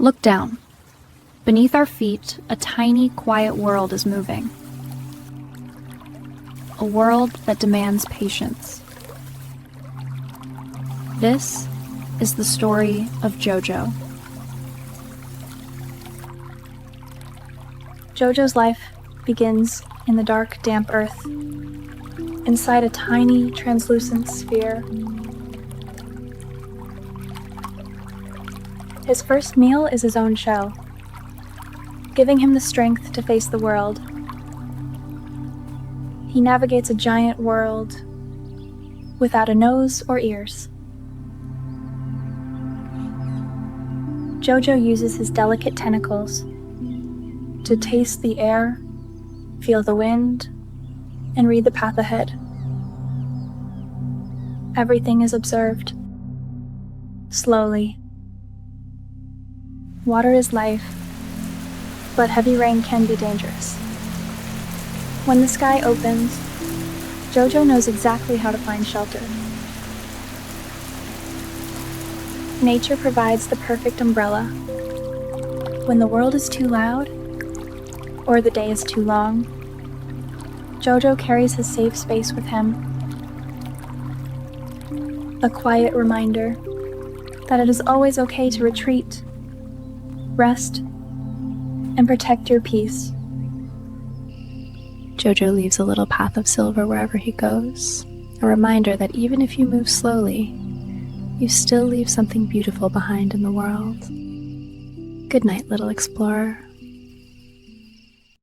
Look down. Beneath our feet, a tiny, quiet world is moving. A world that demands patience. This is the story of JoJo. JoJo's life begins in the dark, damp earth, inside a tiny, translucent sphere. His first meal is his own shell, giving him the strength to face the world. He navigates a giant world without a nose or ears. JoJo uses his delicate tentacles to taste the air, feel the wind, and read the path ahead. Everything is observed, slowly. Water is life, but heavy rain can be dangerous. When the sky opens, JoJo knows exactly how to find shelter. Nature provides the perfect umbrella. When the world is too loud, or the day is too long, JoJo carries his safe space with him. A quiet reminder that it is always okay to retreat, rest, and protect your peace. JoJo leaves a little path of silver wherever he goes, a reminder that even if you move slowly, you still leave something beautiful behind in the world. Good night, little explorer.